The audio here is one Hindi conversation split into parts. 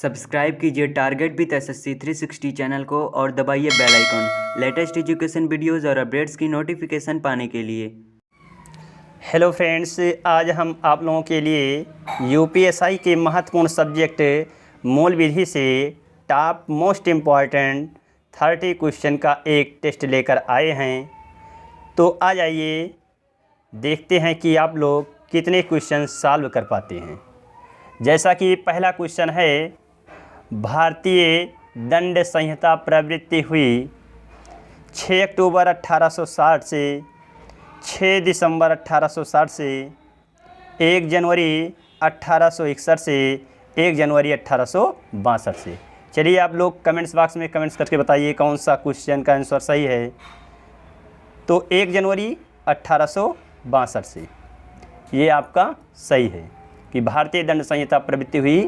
सब्सक्राइब कीजिए टारगेट विद एसएससी 360 चैनल को और दबाइए bell icon latest education videos और अपडेट्स की नोटिफिकेशन पाने के लिए। हेलो फ्रेंड्स, आज हम आप लोगों के लिए यूपीएससी के महत्वपूर्ण सब्जेक्ट मूल विधि से टॉप मोस्ट इम्पॉर्टेंट 30 क्वेश्चन का एक टेस्ट लेकर आए हैं। तो आ जाइए देखते हैं कि आप लोग कितने क्वेश्चन सॉल्व कर पाते हैं। जैसा कि पहला क्वेश्चन है, भारतीय दंड संहिता प्रवृत्ति हुई 6 अक्टूबर 1860 से 6 दिसंबर 1860 से 1 जनवरी 1861 से 1 जनवरी 1862 से। चलिए आप लोग कमेंट्स बॉक्स में कमेंट्स करके बताइए कौन सा क्वेश्चन का आंसर सही है। तो 1 जनवरी 1862 से ये आपका सही है कि भारतीय दंड संहिता प्रवृत्ति हुई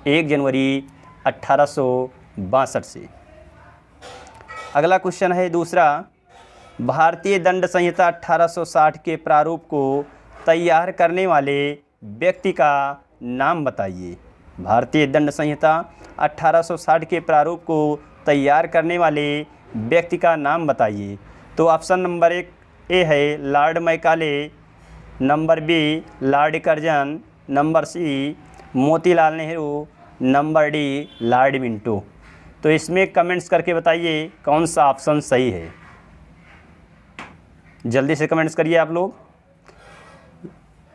1 जनवरी 1862 से। अगला क्वेश्चन है दूसरा, भारतीय दंड संहिता 1860 के प्रारूप को तैयार करने वाले व्यक्ति का नाम बताइए। भारतीय दंड संहिता 1860 के प्रारूप को तैयार करने वाले व्यक्ति का नाम बताइए। तो ऑप्शन नंबर 1 ए है Lord Macaulay, number B Lord Curzon, number C Motilal Nehru, number D Lord Minto. तो इसमें कमेंट्स करके बताइए कौन सा ऑप्शन सही है। जल्दी से कमेंट्स करिए आप लोग।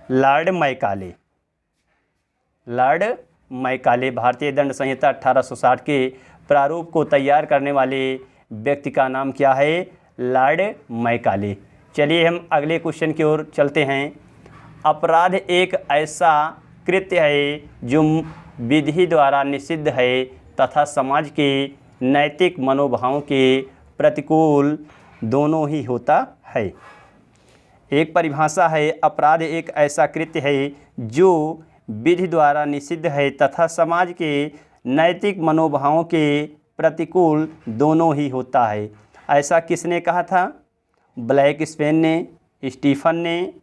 लॉर्ड मैकाले, लॉर्ड मैकाले भारतीय दंड संहिता 1860 के प्रारूप को तैयार करने वाले व्यक्ति का नाम क्या है? Lord Macaulay. चलिए हम अगले क्वेश्चन की ओर चलते हैं। अपराध एक ऐसा कृत्य है जो विधि द्वारा निषिद्ध है तथा समाज के नैतिक मनोभावों के प्रतिकूल दोनों ही होता है। एक परिभाषा है, अपराध एक ऐसा कृत्य है जो विधि द्वारा निषिद्ध है तथा समाज के नैतिक मनोभावों के प्रतिकूल दोनों ही होता है। ऐसा किसने कहा था? ब्लैक स्पेन ने, स्टीफन ने,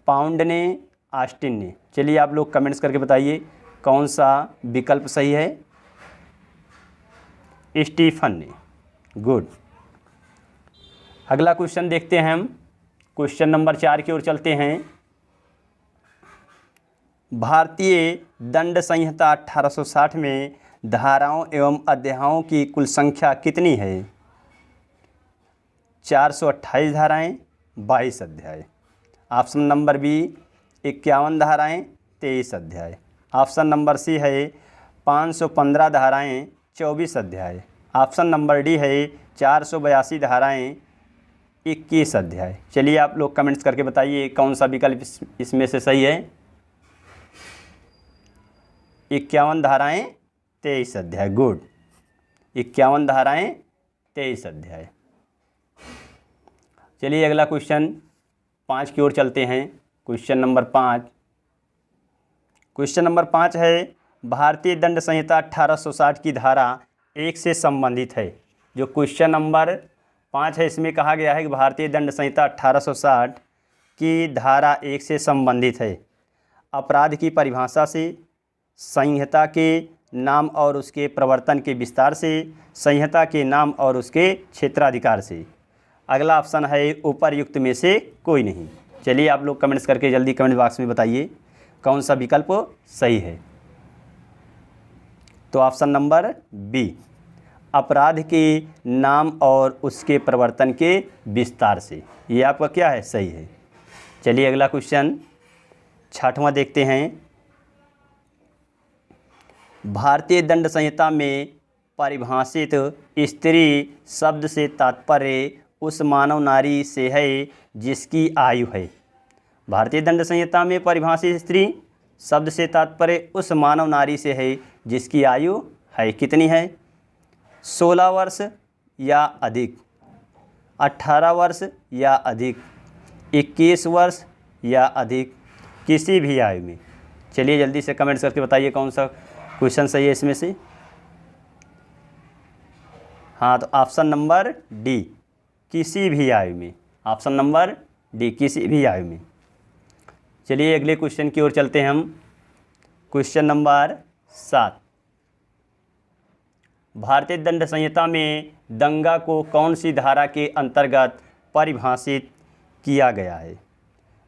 पाउंड ने, ऑस्टिन ने। चलिए आप लोग कमेंट्स करके बताइए कौन सा विकल्प सही है। स्टीफन ने। गुड। अगला क्वेश्चन देखते हैं हम। क्वेश्चन नंबर 4 की ओर चलते हैं। भारतीय दंड संहिता 1860 में धाराओं एवं अध्यायों की कुल संख्या कितनी है? 428 धाराएं, 22 अध्याय। ऑप्शन नंबर बी 51 धाराएं, 23 अध्याय। ऑप्शन नंबर सी है 515 धाराएं, 24 अध्याय। ऑप्शन नंबर डी है 482 धाराएं, 21 अध्याय। चलिए आप लोग कमेंट्स करके बताइए कौन सा विकल्प इसमें से सही है। 51 धाराएं, 23 अध्याय। गुड। 51 धाराएं, 23 अध्याय। चलिए अगला क्वेश्चन 5 की ओर चलते हैं। Question number 5। क्वेश्चन नंबर 5 है, भारतीय दंड संहिता 1860 की धारा 1 से संबंधित है। जो क्वेश्चन नंबर 5 है इसमें कहा गया है कि भारतीय दंड संहिता 1860 की धारा 1 से संबंधित है। अपराध की परिभाषा से, संहिता के नाम और उसके प्रवर्तन के विस्तार से, संहिता के नाम और उसके क्षेत्राधिकार से। अगला ऑप्शन है उपर्युक्त में से कोई नहीं। चलिए आप लोग कमेंट्स करके जल्दी कमेंट बॉक्स में बताइए कौन सा विकल्प सही है। तो ऑप्शन नंबर बी, अपराध के नाम और उसके प्रवर्तन के विस्तार से, ये आपका क्या है? सही है। चलिए अगला क्वेश्चन 6वां देखते हैं। भारतीय दंड संहिता में परिभाषित स्त्री शब्द से तात्पर्य उस मानव नारी से है जिसकी आयु है। भारतीय दंड संहिता में परिभाषित स्त्री शब्द से तात्पर्य उस मानव नारी से है जिसकी आयु है। कितनी है? 16 वर्ष या अधिक, 18 वर्ष या अधिक, 21 वर्ष या अधिक, किसी भी आयु में। चलिए जल्दी से कमेंट्स करके बताइए कौन सा क्वेश्चन सही है इसमें से। हाँ, तो ऑप्शन नंबर डी, किसी भी आयु में। ऑप्शन नंबर डी, किसी भी आयु में। चलिए अगले क्वेश्चन की ओर चलते हैं हम। Question number 7। भारतीय दंड संहिता में दंगा को कौन सी धारा के अंतर्गत परिभाषित किया गया है?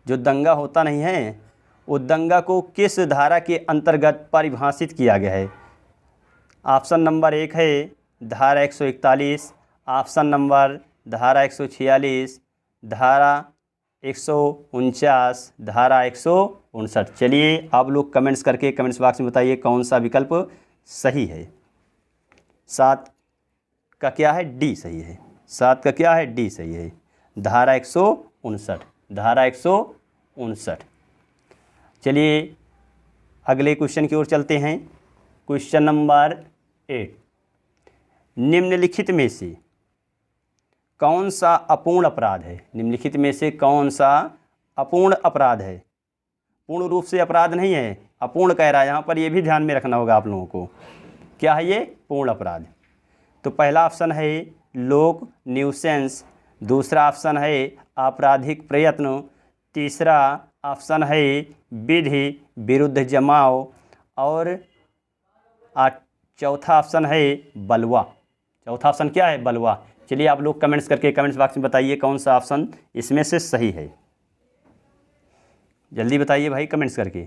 जो दंगा होता नहीं है, वो दंगा को किस धारा के अंतर्गत परिभाषित किया गया है? ऑप्शन नंबर 1 है धारा 141, ऑप्शन नंबर धारा 146, धारा 149, धारा 159। चलिए आप लोग कमेंट्स करके कमेंट्स बॉक्स में बताइए कौन सा विकल्प सही है। 7 का क्या है? डी सही है। 7 का क्या है? डी सही है। धारा 159, धारा 159। चलिए अगले क्वेश्चन की ओर चलते हैं। क्वेश्चन नंबर 8, निम्नलिखित में से कौन सा अपूर्ण अपराध है? निम्नलिखित में से कौन सा अपूर्ण अपराध है? पूर्ण रूप से अपराध नहीं है, अपूर्ण कह रहा है यहाँ पर, ये भी ध्यान में रखना होगा आप लोगों को। क्या है ये? पूर्ण अपराध। तो पहला ऑप्शन है लोक न्यूसेंस, दूसरा ऑप्शन है आपराधिक प्रयत्न, तीसरा ऑप्शन है विधि विरुद्ध जमाव, और चौथा ऑप्शन है बलवा। चौथा ऑप्शन क्या है? बलवा। चलिए आप लोग कमेंट्स करके कमेंट्स बॉक्स में बताइए कौन सा ऑप्शन इसमें से सही है। जल्दी बताइए भाई कमेंट्स करके।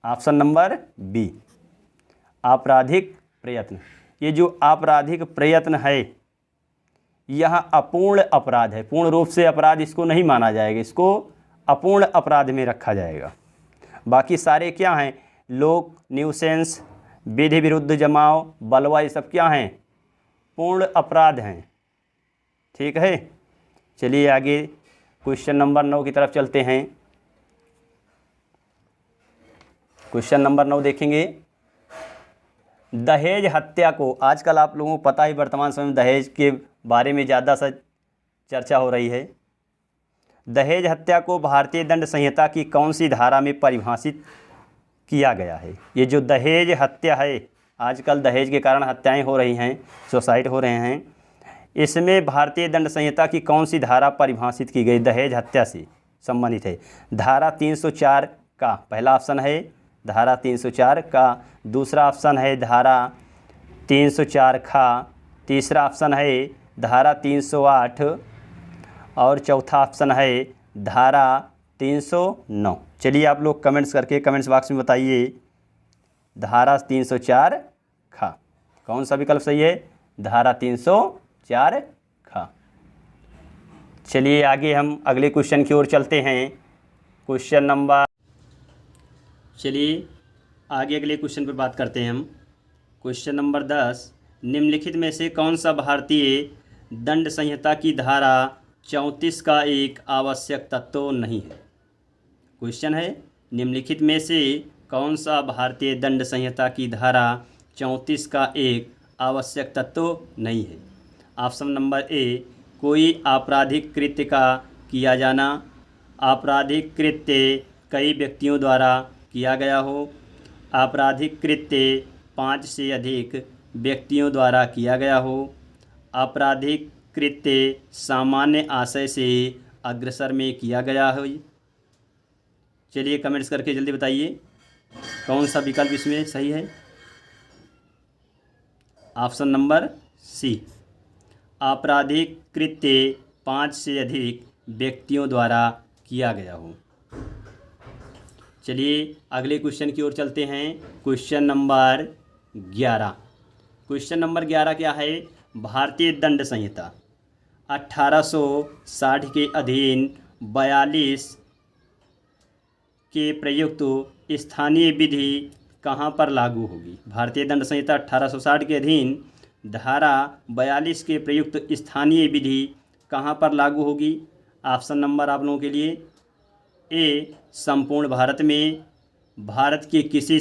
ऑप्शन नंबर बी, आपराधिक प्रयत्न। ये जो आपराधिक प्रयत्न है यह अपूर्ण अपराध है। पूर्ण रूप से अपराध इसको नहीं माना जाएगा, इसको अपूर्ण अपराध में रखा जाएगा। बाकी सारे क्या हैं? लोक न्यूसेंस, विधि विरुद्ध जमाव, बलवा, ये सब क्या हैं? पूर्ण अपराध हैं। ठीक है। चलिए आगे क्वेश्चन नंबर 9 की तरफ चलते हैं। क्वेश्चन नंबर 9 देखेंगे। दहेज हत्या को, आजकल आप लोगों को पता ही वर्तमान समय में दहेज के बारे में ज़्यादा सा चर्चा हो रही है। दहेज हत्या को भारतीय दंड संहिता की कौन सी धारा में परिभाषित किया गया है? ये जो दहेज हत्या है, आजकल दहेज के कारण हत्याएं हो रही हैं, सुसाइड हो रहे हैं, इसमें भारतीय दंड संहिता की कौन सी धारा परिभाषित की गई दहेज हत्या से संबंधित है? धारा 304 का पहला ऑप्शन है धारा 304 का, दूसरा ऑप्शन है धारा 304 खा, तीसरा ऑप्शन है धारा 308 और चौथा ऑप्शन है धारा 309। चलिए आप लोग कमेंट्स करके कमेंट्स बॉक्स में बताइए धारा 304 खा कौन सा विकल्प सही है? धारा 304 खा। चलिए आगे हम अगले क्वेश्चन की ओर चलते हैं। क्वेश्चन नंबर, चलिए आगे अगले क्वेश्चन पर बात करते हैं हम। क्वेश्चन नंबर 10, निम्नलिखित में से कौन सा भारतीय दंड संहिता की धारा 34 का एक आवश्यक तत्व नहीं है? क्वेश्चन है निम्नलिखित में से कौन सा भारतीय दंड संहिता की धारा 34 का एक आवश्यक तत्व नहीं है? ऑप्शन नंबर ए, कोई आपराधिक कृत्य का किया जाना, आपराधिक कृत्य कई व्यक्तियों द्वारा किया गया हो, आपराधिक कृत्य 5 से अधिक व्यक्तियों द्वारा किया गया हो, आपराधिक कृत्य सामान्य आशय से अग्रसर में किया गया हो। चलिए कमेंट्स करके जल्दी बताइए कौन सा विकल्प इसमें सही है? ऑप्शन नंबर सी, आपराधिक कृत्य 5 से अधिक व्यक्तियों द्वारा किया गया हो। चलिए अगले क्वेश्चन की ओर चलते हैं। Question number 11। क्वेश्चन नंबर 11 क्या है? भारतीय दंड संहिता 1860 के अधीन 42 के प्रयुक्त स्थानीय विधि कहाँ पर लागू होगी? भारतीय दंड संहिता 1860 के अधीन धारा 42 के प्रयुक्त स्थानीय विधि कहाँ पर लागू होगी? ऑप्शन नंबर आप लोगों के लिए ए, संपूर्ण भारत में, भारत के किसी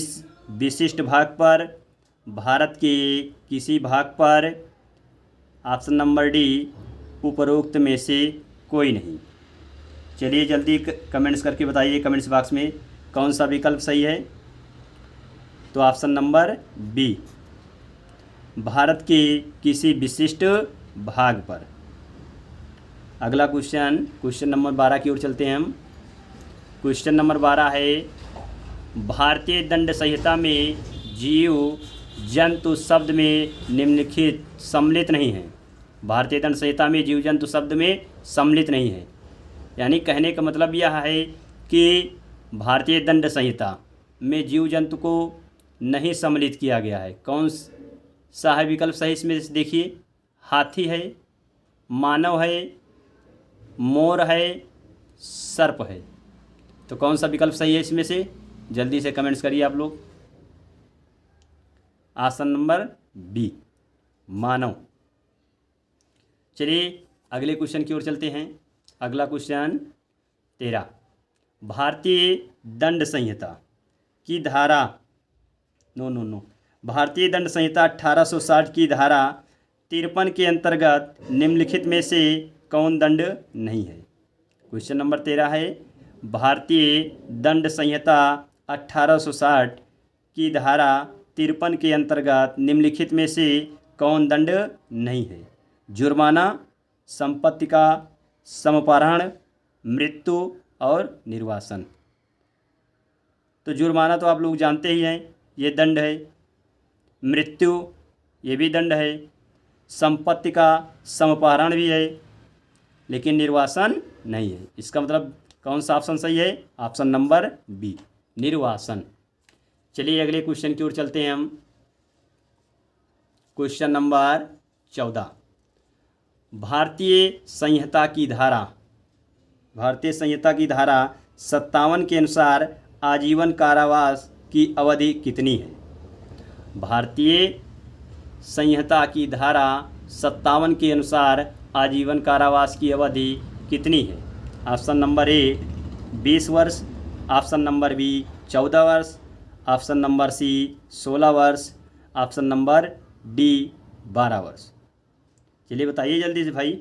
विशिष्ट भाग पर, भारत के किसी भाग पर, ऑप्शन नंबर डी, उपरोक्त में से कोई नहीं। चलिए जल्दी कमेंट्स करके बताइए कमेंट्स बॉक्स में कौन सा विकल्प सही है? तो ऑप्शन नंबर बी, भारत के किसी विशिष्ट भाग पर। अगला क्वेश्चन नंबर 12 की ओर चलते हैं हम। क्वेश्चन नंबर 12 है, भारतीय दंड संहिता में जीव जंतु शब्द में निम्नलिखित सम्मिलित नहीं है। भारतीय दंड संहिता में जीव जंतु शब्द में सम्मिलित नहीं है। यानी कहने का मतलब यह है कि भारतीय दंड संहिता में जीव जंतु को नहीं सम्मिलित किया गया है। कौन सा है विकल्प सही इसमें देखिए, हाथी है, मानव है, मोर है, सर्प है। तो कौन सा विकल्प सही है इसमें से, जल्दी से कमेंट्स करिए आप लोग। ऑप्शन नंबर बी, मानव। चलिए अगले क्वेश्चन की ओर चलते हैं। अगला क्वेश्चन 13, भारतीय दंड संहिता की धारा भारतीय दंड संहिता 1860 की धारा 53 के अंतर्गत निम्नलिखित में से कौन दंड नहीं है। क्वेश्चन नंबर 13 है, भारतीय दंड संहिता 1860 की धारा 53 के अंतर्गत निम्नलिखित में से कौन दंड नहीं है। जुर्माना, संपत्ति का समपहरण, मृत्यु और निर्वासन। तो जुर्माना तो आप लोग जानते ही हैं, ये दंड है। मृत्यु, ये भी दंड है। संपत्ति का समपहरण भी है, लेकिन निर्वासन नहीं है। इसका मतलब कौन सा ऑप्शन सही है, ऑप्शन नंबर बी, निर्वासन। चलिए अगले क्वेश्चन की ओर चलते हैं हम। क्वेश्चन नंबर 14, भारतीय संहिता की धारा 57 के अनुसार आजीवन कारावास की अवधि कितनी है। भारतीय संहिता की धारा 57 के अनुसार आजीवन कारावास की अवधि कितनी है। ऑप्शन नंबर ए 20 वर्ष, ऑप्शन नंबर बी 14 वर्ष, ऑप्शन नंबर सी 16 वर्ष, ऑप्शन नंबर डी 12 वर्ष। चलिए बताइए जल्दी से भाई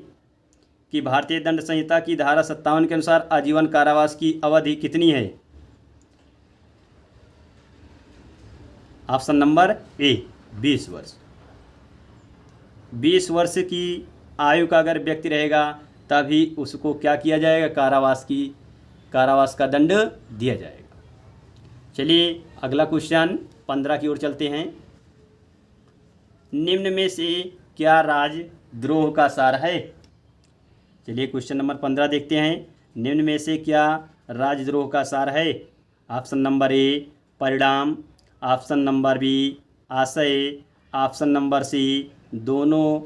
कि भारतीय दंड संहिता की धारा 57 के अनुसार आजीवन कारावास की अवधि कितनी है। ऑप्शन नंबर ए 20 वर्ष। 20 वर्ष की आयु का अगर व्यक्ति रहेगा तभी उसको क्या किया जाएगा, कारावास का दंड दिया जाएगा। चलिए अगला क्वेश्चन 15 की ओर चलते हैं। निम्न में से क्या राजद्रोह का सार है। चलिए क्वेश्चन नंबर 15 देखते हैं। निम्न में से क्या राजद्रोह का सार है। ऑप्शन नंबर ए परिणाम, ऑप्शन नंबर बी आशय, ऑप्शन नंबर सी दोनों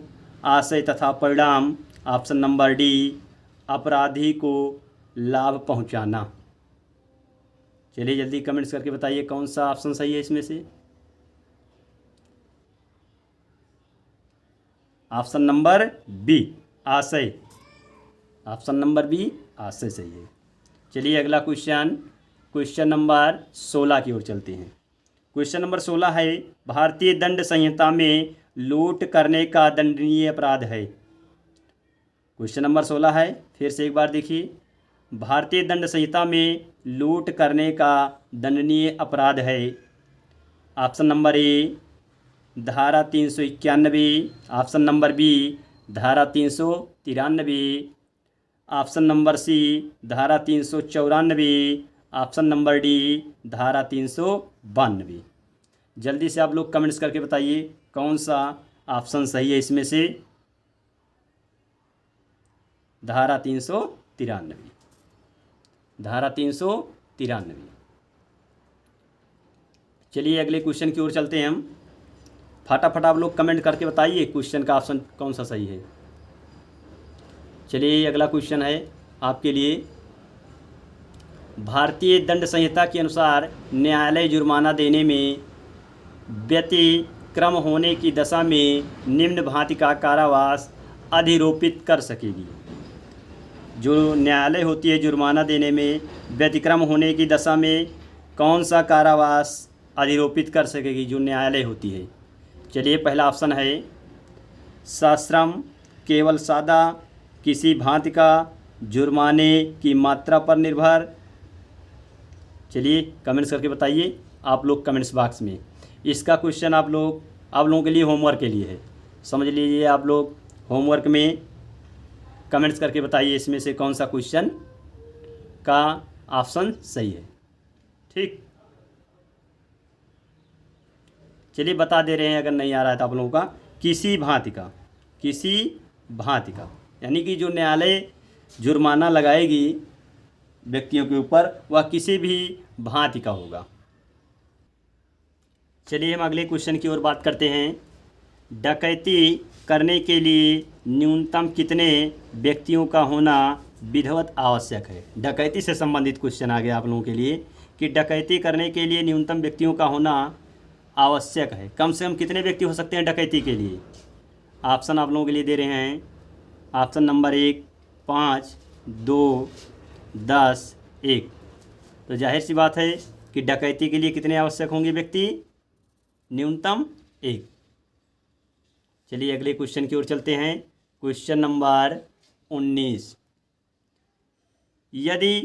आशय तथा परिणाम, ऑप्शन नंबर डी अपराधी को लाभ पहुंचाना। चलिए जल्दी कमेंट्स करके बताइए कौन सा ऑप्शन सही है इसमें से। ऑप्शन नंबर बी आशय, ऑप्शन नंबर बी आशय सही है। चलिए अगला क्वेश्चन नंबर 16 की ओर चलते हैं। क्वेश्चन नंबर 16 है, भारतीय दंड संहिता में लूट करने का दंडनीय अपराध है। क्वेश्चन नंबर 16 है, फिर से एक बार देखिए। भारतीय दंड संहिता में लूट करने का दंडनीय अपराध है। ऑप्शन नंबर ए धारा 391, ऑप्शन नंबर बी धारा 393, ऑप्शन नंबर सी धारा 394, ऑप्शन नंबर डी धारा 392। जल्दी से आप लोग कमेंट्स करके बताइए कौन सा ऑप्शन सही है इसमें से। धारा 393, धारा 393। चलिए अगले क्वेश्चन की ओर चलते हैं हम। फटाफट आप लोग कमेंट करके बताइए क्वेश्चन का ऑप्शन कौन सा सही है। चलिए अगला क्वेश्चन है आपके लिए। भारतीय दंड संहिता के अनुसार न्यायालय जुर्माना देने में व्यतिक्रम होने की दशा में निम्न भांति का कारावास अधिरोपित कर सकेगी। जो न्यायालय होती है जुर्माना देने में व्यतिक्रम होने की दशा में कौन सा कारावास अधिरोपित कर सकेगी, जो न्यायालय होती है। चलिए पहला ऑप्शन है सश्रम, केवल सादा, किसी भांति का, जुर्माने की मात्रा पर निर्भर। चलिए कमेंट्स करके बताइए आप लोग कमेंट्स बॉक्स में। इसका क्वेश्चन आप लोगों के लिए होमवर्क के लिए है, समझ लीजिए। आप लोग होमवर्क में कमेंट्स करके बताइए इसमें से कौन सा क्वेश्चन का ऑप्शन सही है। ठीक, चलिए बता दे रहे हैं अगर नहीं आ रहा है तो आप लोगों का। किसी भांति का, किसी भांति का यानी कि जो न्यायालय जुर्माना लगाएगी व्यक्तियों के ऊपर वह किसी भी भांति का होगा। चलिए हम अगले क्वेश्चन की ओर बात करते हैं। डकैती करने के लिए न्यूनतम कितने व्यक्तियों का होना विधिवत आवश्यक है। डकैती से संबंधित क्वेश्चन आ गया आप लोगों के लिए कि डकैती करने के लिए न्यूनतम व्यक्तियों का होना आवश्यक है। कम से कम कितने व्यक्ति हो सकते हैं डकैती के लिए। ऑप्शन आप लोगों के लिए दे रहे हैं। Option number 1 5, 2, 10, 1। तो जाहिर सी बात है कि डकैती के लिए कितने आवश्यक होंगे व्यक्ति, न्यूनतम 1। चलिए अगले क्वेश्चन की ओर चलते हैं। Question number 19। यदि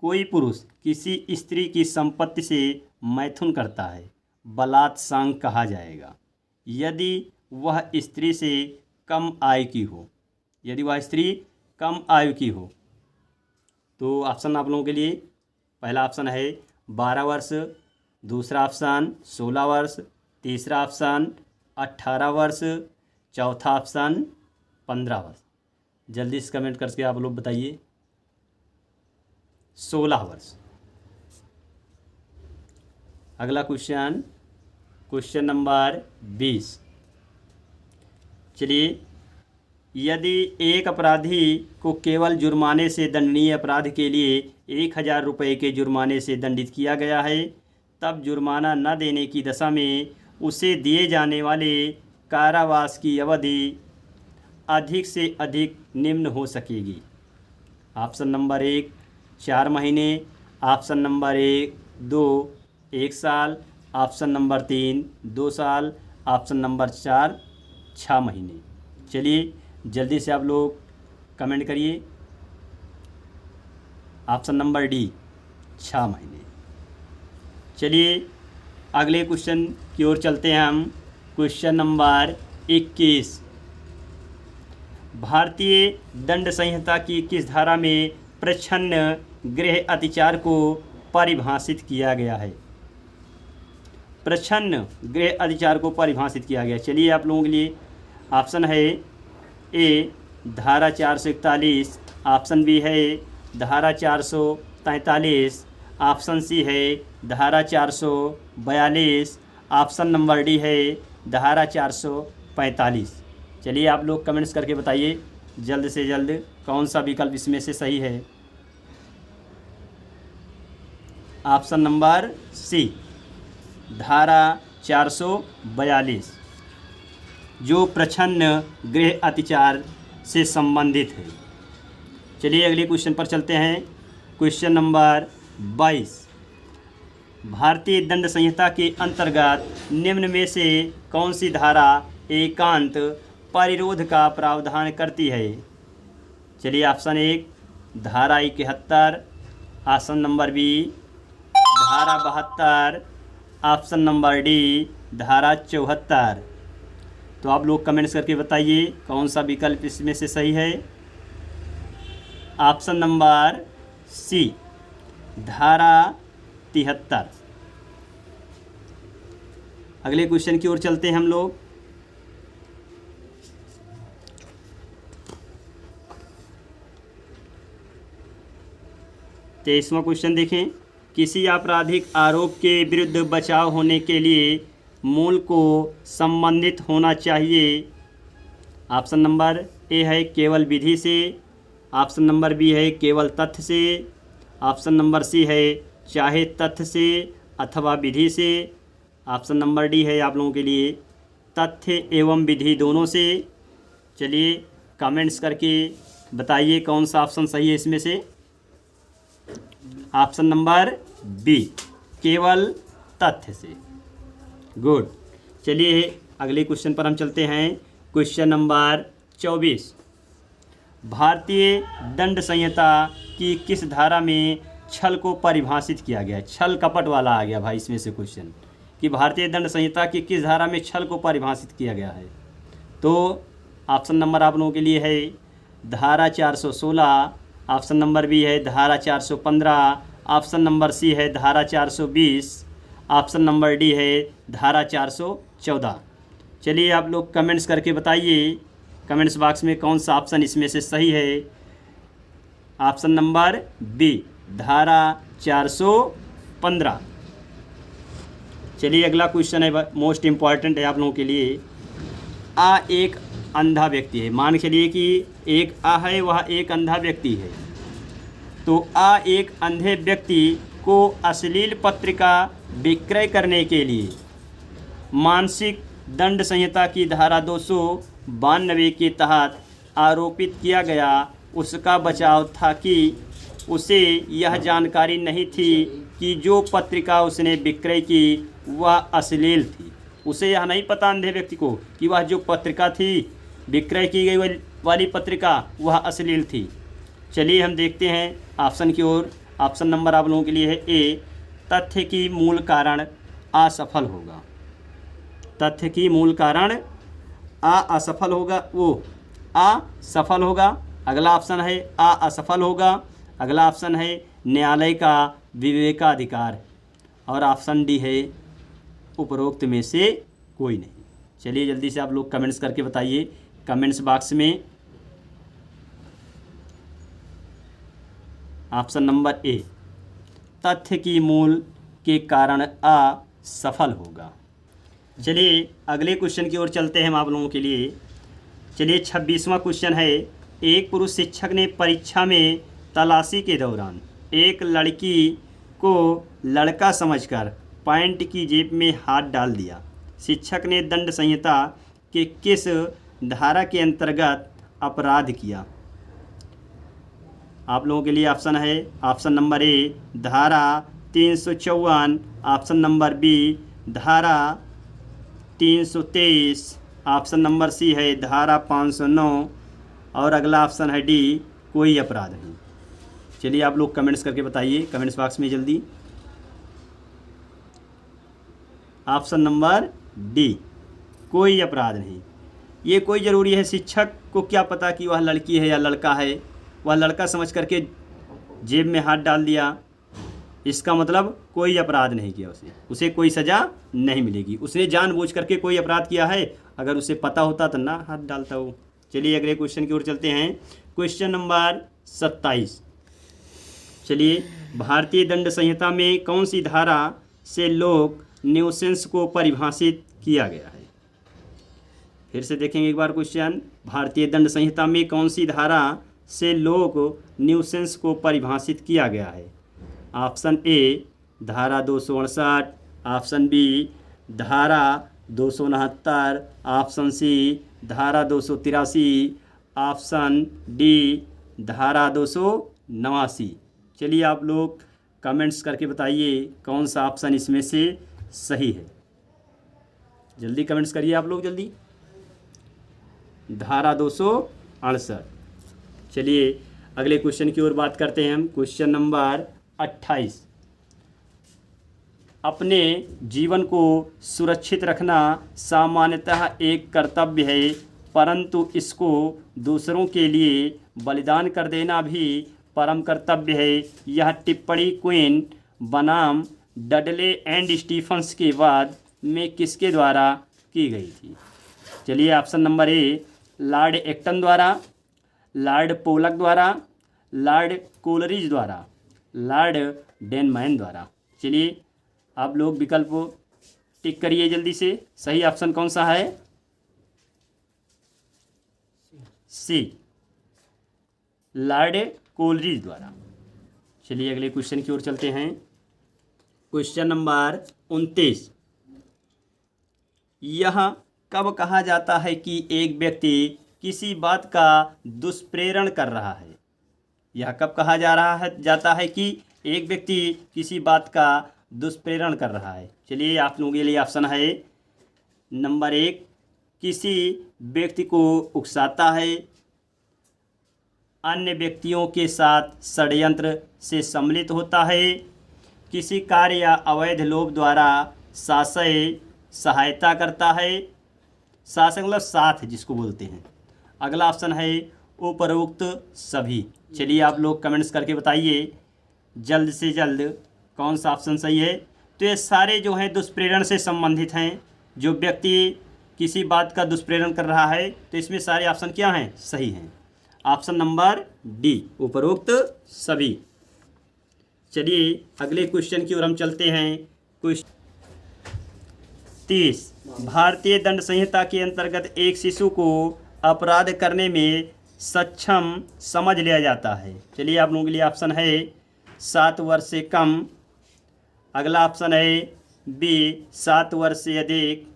कोई पुरुष किसी स्त्री की संपत्ति से मैथुन करता है बलात्संग कहा जाएगा यदि वह स्त्री से कम आयु की हो। यदि वह स्त्री कम आयु की हो तो ऑप्शन आप लोगों के लिए, पहला ऑप्शन है 12 वर्ष, दूसरा ऑप्शन 16 वर्ष, तीसरा ऑप्शन 18 वर्ष, चौथा ऑप्शन 15 वर्ष। जल्दी से कमेंट करके आप लोग बताइए। 16 वर्ष। अगला क्वेश्चन, क्वेश्चन नंबर 20। चलिए, यदि एक अपराधी को केवल जुर्माने से दंडनीय अपराध के लिए 1000 रुपये के जुर्माने से दंडित किया गया है तब जुर्माना न देने की दशा में उसे दिए जाने वाले कारावास की अवधि अधिक से अधिक निम्न हो सकेगी। ऑप्शन नंबर 1 4 महीने, ऑप्शन नंबर 2 1 साल, ऑप्शन नंबर 3 2 साल, ऑप्शन नंबर 4 6 महीने। चलिए जल्दी से आप लोग कमेंट करिए। ऑप्शन नंबर डी 6 महीने। चलिए अगले क्वेश्चन की ओर चलते हैं हम। Question number 21। भारतीय दंड संहिता की किस धारा में प्रच्छन्न गृह अतिचार को परिभाषित किया गया है। प्रच्छन्न गृह अतिचार को परिभाषित किया गया। चलिए आप लोगों के लिए ऑप्शन है ए धारा 441, ऑप्शन बी है धारा 443, ऑप्शन सी है धारा 442, ऑप्शन नंबर डी है धारा 445। चलिए आप लोग कमेंट्स करके बताइए जल्द से जल्द कौन सा विकल्प इसमें से सही है। ऑप्शन नंबर सी धारा 442 जो प्रच्छन्न गृह अतिचार से संबंधित है। चलिए अगले क्वेश्चन पर चलते हैं। Question number 22। भारतीय दंड संहिता के अंतर्गत निम्न में से कौन सी धारा एकांत परिरोध का प्रावधान करती है। चलिए ऑप्शन 1 धारा 71, ऑप्शन नंबर बी धारा 72, ऑप्शन नंबर डी धारा 74। तो आप लोग कमेंट्स करके बताइए कौन सा विकल्प इसमें से सही है। ऑप्शन नंबर सी धारा 73। अगले क्वेश्चन की ओर चलते हैं हम लोग। तेईसवां क्वेश्चन देखें। किसी आपराधिक आरोप के विरुद्ध बचाव होने के लिए मूल को संबंधित होना चाहिए। ऑप्शन नंबर ए है केवल विधि से, ऑप्शन नंबर बी है केवल तथ्य से, ऑप्शन नंबर सी है चाहे तथ्य से अथवा विधि से, ऑप्शन नंबर डी है आप लोगों के लिए तथ्य एवं विधि दोनों से। चलिए कमेंट्स करके बताइए कौन सा ऑप्शन सही है इसमें से। ऑप्शन नंबर बी केवल तथ्य से। गुड। चलिए अगले क्वेश्चन पर हम चलते हैं। Question number 24। भारतीय दंड संहिता की किस धारा में छल को परिभाषित किया गया है। छल कपट वाला आ गया भाई इसमें से क्वेश्चन कि भारतीय दंड संहिता की किस धारा में छल को परिभाषित किया गया है। तो ऑप्शन नंबर आप लोगों के लिए है धारा 416, ऑप्शन नंबर बी है धारा 415, ऑप्शन नंबर सी है धारा 420, ऑप्शन नंबर डी है धारा 14। चलिए आप लोग कमेंट्स करके बताइए कमेंट्स बॉक्स में कौन सा ऑप्शन इसमें से सही है। ऑप्शन नंबर बी, धारा 415। चलिए अगला क्वेश्चन है, मोस्ट इम्पॉर्टेंट है आप लोगों के लिए। आ एक अंधा व्यक्ति है, मान के लिए कि एक आ है, वह एक अंधा व्यक्ति है। तो आ एक अंधे व्यक्ति को अश्लील पत्रिका विक्रय करने के लिए मानसिक दंड संहिता की धारा 292 के तहत आरोपित किया गया। उसका बचाव था कि उसे यह जानकारी नहीं थी कि जो पत्रिका उसने विक्रय की वह अश्लील थी। उसे यह नहीं पता अंधे व्यक्ति को कि वह जो पत्रिका थी, विक्रय की गई वाली पत्रिका, वह अश्लील थी। चलिए हम देखते हैं ऑप्शन की ओर। ऑप्शन नंबर आप लोगों के लिए है ए, तथ्य की मूल कारण असफल होगा। तथ्य की मूल कारण असफल होगा, वो असफल होगा। अगला ऑप्शन है असफल होगा। अगला ऑप्शन है न्यायालय का विवेकाधिकार। और ऑप्शन डी है उपरोक्त में से कोई नहीं। चलिए जल्दी से आप लोग कमेंट्स करके बताइए कमेंट्स बॉक्स में। ऑप्शन नंबर ए, तथ्य की मूल के कारण असफल होगा। चलिए अगले क्वेश्चन की ओर चलते हैं हम आप लोगों के लिए। चलिए 26वां क्वेश्चन है। एक पुरुष शिक्षक ने परीक्षा में तलाशी के दौरान एक लड़की को लड़का समझकर पैंट की जेब में हाथ डाल दिया। शिक्षक ने दंड संहिता के किस धारा के अंतर्गत अपराध किया? आप लोगों के लिए ऑप्शन है, ऑप्शन नंबर ए धारा 354, ऑप्शन नंबर बी धारा 323, ऑप्शन नंबर सी है धारा 509 और अगला ऑप्शन है डी कोई अपराध नहीं। चलिए आप लोग कमेंट्स करके बताइए कमेंट्स बॉक्स में जल्दी। ऑप्शन नंबर डी कोई अपराध नहीं। ये कोई ज़रूरी है? शिक्षक को क्या पता कि वह लड़की है या लड़का है? वह लड़का समझ करके जेब में हाथ डाल दिया, इसका मतलब कोई अपराध नहीं किया। उसे कोई सज़ा नहीं मिलेगी। उसने जानबूझ करके कोई अपराध किया है, अगर उसे पता होता तो ना हाथ डालता वो। चलिए अगले क्वेश्चन की ओर चलते हैं। Question number 27। चलिए, भारतीय दंड संहिता में कौन सी धारा से लोक न्यूसेंस को परिभाषित किया गया है? फिर से देखेंगे एक बार क्वेश्चन। भारतीय दंड संहिता में कौन सी धारा से लोक न्यूसेंस को परिभाषित किया गया है? ऑप्शन ए धारा 268, ऑप्शन बी धारा 269, ऑप्शन सी धारा 283, ऑप्शन डी धारा 289। चलिए आप लोग कमेंट्स करके बताइए कौन सा ऑप्शन इसमें से सही है। जल्दी कमेंट्स करिए आप लोग जल्दी। धारा 268। चलिए अगले क्वेश्चन की ओर बात करते हैं हम। Question number 28। अपने जीवन को सुरक्षित रखना सामान्यतः एक कर्तव्य है, परंतु इसको दूसरों के लिए बलिदान कर देना भी परम कर्तव्य है। यह टिप्पणी क्वीन बनाम डडले एंड स्टीफंस के बाद में किसके द्वारा की गई थी? चलिए option number A Lord Acton द्वारा, लॉर्ड पोलक द्वारा, लॉर्ड कोलरिज द्वारा, लॉर्ड डेनमैन द्वारा। चलिए आप लोग विकल्प टिक करिए जल्दी से। सही ऑप्शन कौन सा है? सी लॉर्ड कोलरिज द्वारा। चलिए अगले क्वेश्चन की ओर चलते हैं। Question number 29। यह कब कहा जाता है कि एक व्यक्ति किसी बात का दुष्प्रेरण कर रहा है? यह कब कहा जाता है कि एक व्यक्ति किसी बात का दुष्प्रेरण कर रहा है? चलिए आप लोगों के लिए ऑप्शन है नंबर 1 किसी व्यक्ति को उकसाता है, अन्य व्यक्तियों के साथ षड्यंत्र से सम्मिलित होता है, किसी कार्य या अवैध लोभ द्वारा सहायता करता है। शासन मतलब साथ जिसको बोलते हैं। अगला ऑप्शन है उपरोक्त सभी। चलिए आप लोग कमेंट्स करके बताइए जल्द से जल्द कौन सा ऑप्शन सही है। तो ये सारे जो हैं दुष्प्रेरण से संबंधित हैं। जो व्यक्ति किसी बात का दुष्प्रेरण कर रहा है, तो इसमें सारे ऑप्शन क्या हैं, सही हैं। ऑप्शन नंबर डी, उपरोक्त सभी। चलिए अगले क्वेश्चन की ओर हम चलते हैं। क्वेश्चन 30, भारतीय दंड संहिता के अंतर्गत एक शिशु को अपराध करने में सक्षम समझ लिया जाता है। चलिए आप लोगों के लिए ऑप्शन है 7 वर्ष से कम, अगला ऑप्शन है बी 7 वर्ष से अधिक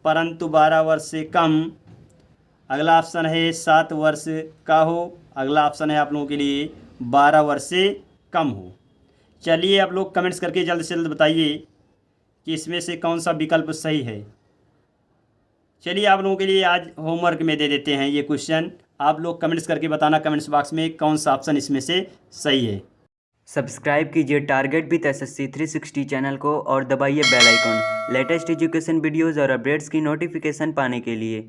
परंतु 12 वर्ष से कम, अगला ऑप्शन है 7 वर्ष का हो, अगला ऑप्शन है आप लोगों के लिए 12 वर्ष से कम हो। चलिए आप लोग कमेंट्स करके जल्द से जल्द बताइए कि इसमें से कौन सा विकल्प सही है। चलिए आप लोगों के लिए आज होमवर्क में दे देते हैं ये क्वेश्चन। आप लोग कमेंट्स करके बताना कमेंट्स बॉक्स में कौन सा ऑप्शन इसमें से सही है। सब्सक्राइब कीजिए टारगेट विद एसएससी 360 चैनल को और दबाइए bell icon latest education videos और अपडेट्स की नोटिफिकेशन पाने के लिए।